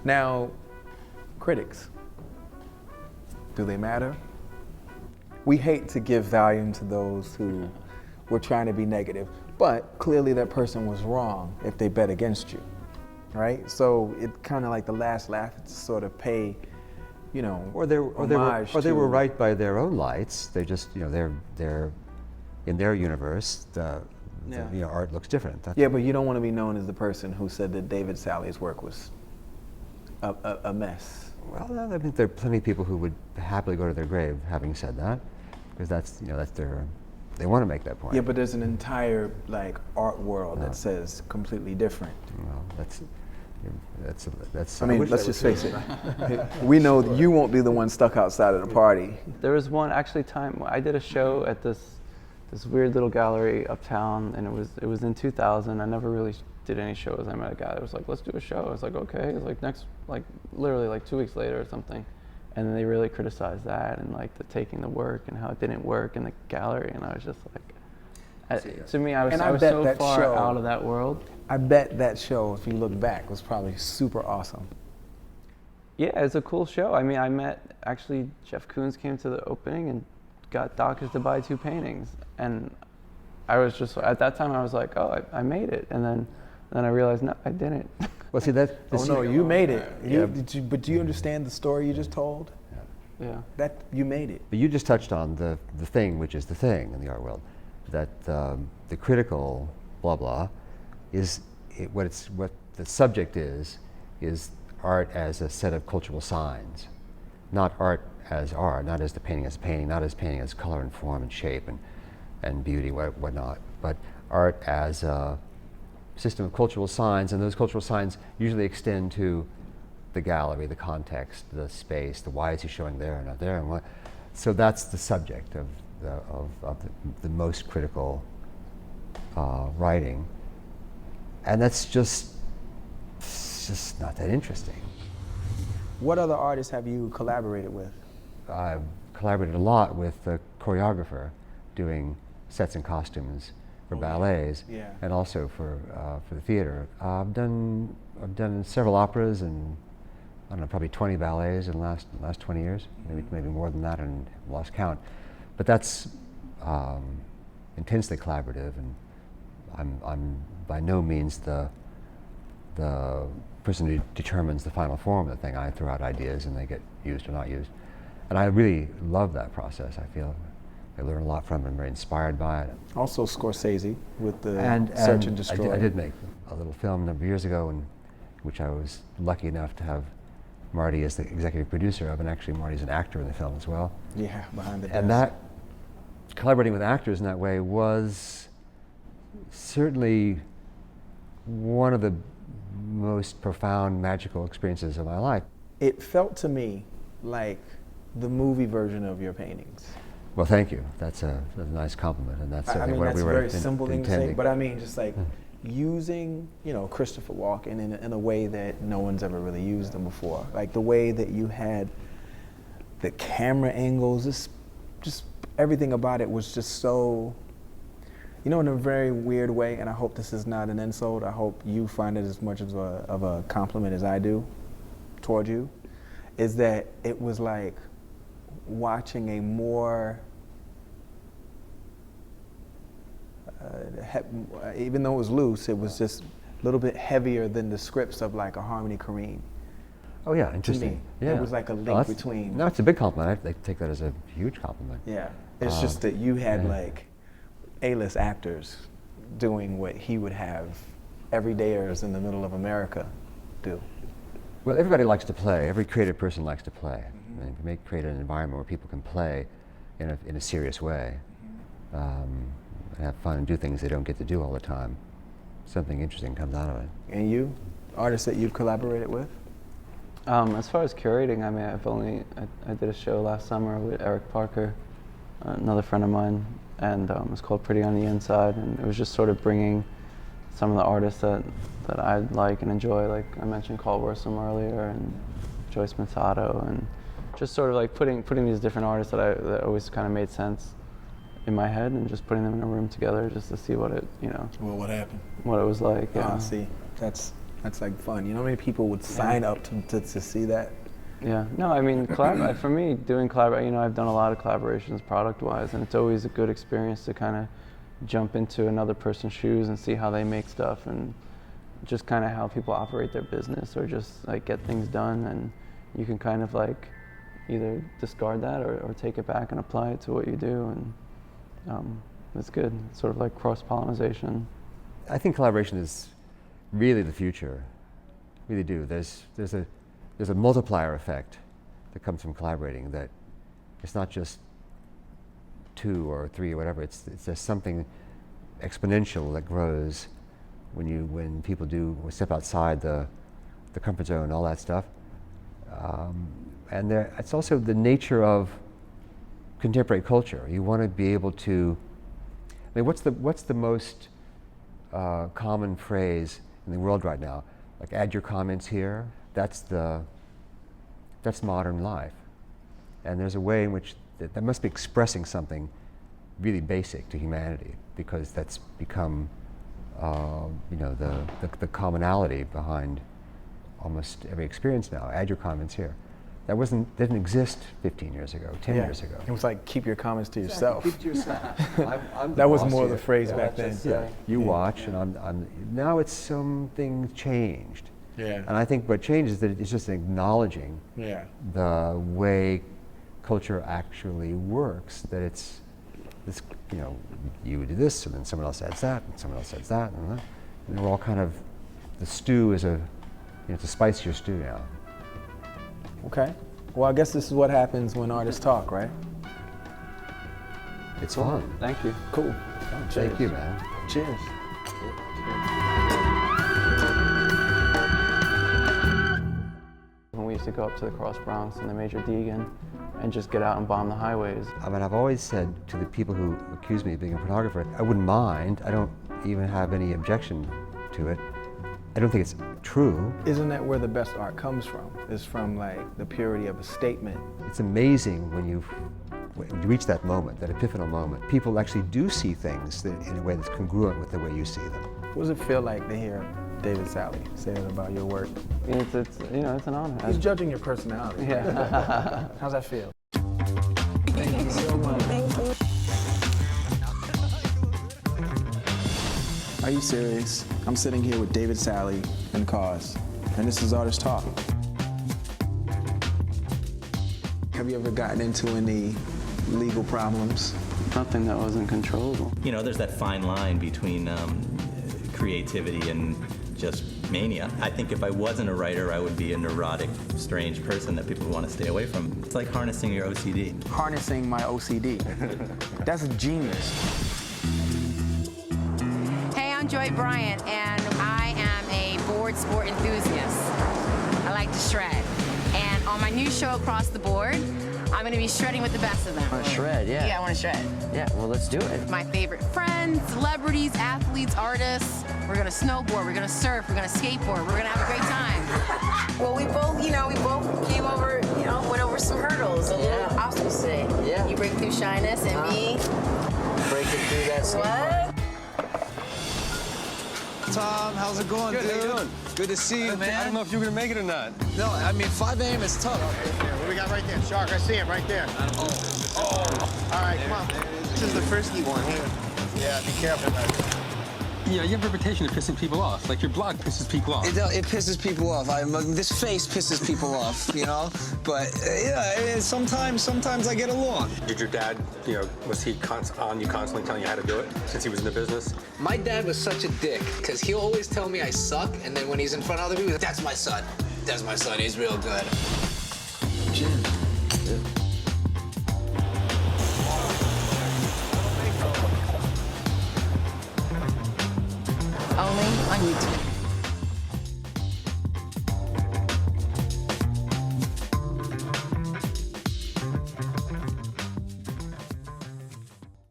Now, critics, do they matter? We hate to give volume to those who were trying to be negative, but clearly that person was wrong if they bet against you, right? So it kind of like the last laugh to sort of pay, you know, or they were right by their own lights. They just, you know, they're in their universe. You know, art looks different. Yeah, but you don't want to be known as the person who said that David Salle's work was a mess. Well, I think there are plenty of people who would happily go to their grave having said that, because that's, you know, that's their, they want to make that point. Yeah, but there's an entire like art world that says completely different. Well, that's. I mean, let's just face it. We know you won't be the one stuck outside of the party. There was one time I did a show at this weird little gallery uptown, and it was in 2000. I never really did any shows. I met a guy that was like, "Let's do a show." I was like, "Okay." It was like literally like 2 weeks later or something, and then they really criticized that and like the taking the work and how it didn't work in the gallery, and I was just like, to me, I was so far out of that world. I bet that show, if you look back, was probably super awesome. Yeah, it's a cool show. I mean, I met, actually, Jeff Koons came to the opening and got doctors to buy 2 paintings. And I was just, at that time, I was like, oh, I made it. And then I realized, no, I didn't. Well, see, that. Oh, no, you made it. Yeah. But do you understand the story you just told? Yeah. That, you made it. But you just touched on the thing, which is the thing in the art world, that the critical blah blah is what the subject is art as a set of cultural signs, not art as art, not as the painting as painting, not as painting as color and form and shape and beauty, whatnot, but art as a system of cultural signs, and those cultural signs usually extend to the gallery, the context, the space, the why is he showing there and not there, and what. So that's the subject of the most critical writing, and that's just not that interesting. What other artists have you collaborated with? I've collaborated a lot with the choreographer, doing sets and costumes for ballets, and also for the theater. I've done several operas and I don't know, probably 20 ballets in the last 20 years, maybe more than that, and lost count. But that's intensely collaborative, and I'm by no means the person who determines the final form of the thing. I throw out ideas and they get used or not used. And I really love that process. I feel I learn a lot from it. I'm very inspired by it. Also Scorsese with the Search and Destroy. I did make a little film a number of years ago, in which I was lucky enough to have Marty as the executive producer of, and actually Marty's an actor in the film as well. Yeah, behind the desk. And that, collaborating with actors in that way was certainly one of the most profound, magical experiences of my life. It felt to me like the movie version of your paintings. Well, thank you. That's a nice compliment, and that's I mean, what that's we a were very simple thing to say, intending. but I mean, just like using, you know, Christopher Walken in a way that no one's ever really used them before. Like the way that you had the camera angles, just everything about it was just so, you know, in a very weird way, and I hope this is not an insult. I hope you find it as much of a compliment as I do toward you, is that it was like watching a more, even though it was loose, it was just a little bit heavier than the scripts of like a Harmony Korine. Oh yeah, interesting. Yeah. It was like a link between. No, it's a big compliment. I take that as a huge compliment. Yeah, it's just that you had like A-list actors doing what he would have everydayers in the middle of America do. Well, everybody likes to play. Every creative person likes to play. And if you create an environment where people can play in a serious way, and have fun and do things they don't get to do all the time, something interesting comes out of it. And you, artists that you've collaborated with? As far as curating, I mean, I did a show last summer with Eric Parker, another friend of mine, and it's called Pretty on the Inside, and it was just sort of bringing some of the artists that I like and enjoy, like I mentioned Carl Wortham earlier, and Joyce Matato, and just sort of like putting these different artists that always kind of made sense in my head, and just putting them in a room together just to see what it, you know. Well, what happened? What it was like. Yeah. See, that's That's like fun. You know how many people would sign up to see that? Yeah, no, I mean, for me, doing you know, I've done a lot of collaborations product-wise, and it's always a good experience to kind of jump into another person's shoes and see how they make stuff, and just kind of how people operate their business, or just like get things done, and you can kind of like either discard that or take it back and apply it to what you do, and it's good. It's sort of like cross-pollination. I think collaboration is really the future. Really do. There's a multiplier effect that comes from collaborating, that it's not just 2 or 3 or whatever, it's just something exponential that grows when people step outside the comfort zone and all that stuff. And it's also the nature of contemporary culture. You want to be able to, I mean, what's the most common phrase in the world right now? Like, add your comments here. That's modern life. And there's a way in which that must be expressing something really basic to humanity, because that's become you know, the commonality behind almost every experience now. Add your comments here. That didn't exist 15 years ago, 10 years ago. It was like, keep your comments to yourself. Keep to yourself. I'm That was boss more here. the phrase back then. Yeah. You watch, and now it's something changed. Yeah. And I think what changes is that it's just acknowledging the way culture actually works. That it's you know, you do this, and then someone else adds that, and someone else adds that, and we're all kind of, the stew is it's a spicier stew now. Okay. Well, I guess this is what happens when artists talk, right? It's fun. Thank you. Cool. Thank you, man. Cheers. When we used to go up to the Cross Bronx and the Major Deegan and just get out and bomb the highways. I mean, I've always said to the people who accuse me of being a pornographer, I wouldn't mind. I don't even have any objection to it. I don't think it's true. Isn't that where the best art comes from? Is from like the purity of a statement. It's amazing when you reach that moment, that epiphanal moment. People actually do see things in a way that's congruent with the way you see them. What does it feel like to hear David Salle say that about your work? It's you know, it's an honor. He's judging your personality. Yeah. How's that feel? Thank you so much. Thank you. Are you serious? I'm sitting here with David Salle and KAWS, and this is ARTST Talk. Have you ever gotten into any legal problems? Nothing that wasn't controllable. You know, there's that fine line between creativity and just mania. I think if I wasn't a writer, I would be a neurotic, strange person that people want to stay away from. It's like harnessing your OCD. Harnessing my OCD. That's a genius. Hey, I'm Joy Bryant, and I am a board sport enthusiast. I like to shred. And on my new show, Across the Board, I'm going to be shredding with the best of them. Want to shred, yeah. Yeah, I want to shred. Yeah, well, let's do it. My favorite friends, celebrities, athletes, artists. We're going to snowboard, we're going to surf, we're going to skateboard, we're going to have a great time. Well, we both came over, went over some hurdles, a little obstacles today. Yeah. You break through shyness, and me. Breaking through that What? Tom, how's it going, Good, dude? how you doing? Good to see you, man. I don't know if you're gonna make it or not. No, I mean, 5 a.m. is tough. What do we got right there? Shark, I see him right there. Oh. All right, come on. This is the frisky one here. Yeah, be careful. You know, you have a reputation of pissing people off. Like, your blog pisses people off. It pisses people off. This face pisses people off, But, yeah, I mean, sometimes I get along. Did your dad, was he on you constantly telling you how to do it since he was in the business? My dad was such a dick, because he'll always tell me I suck, and then when he's in front of other people, that's my son. That's my son. He's real good. Jim. Yeah. Only on YouTube.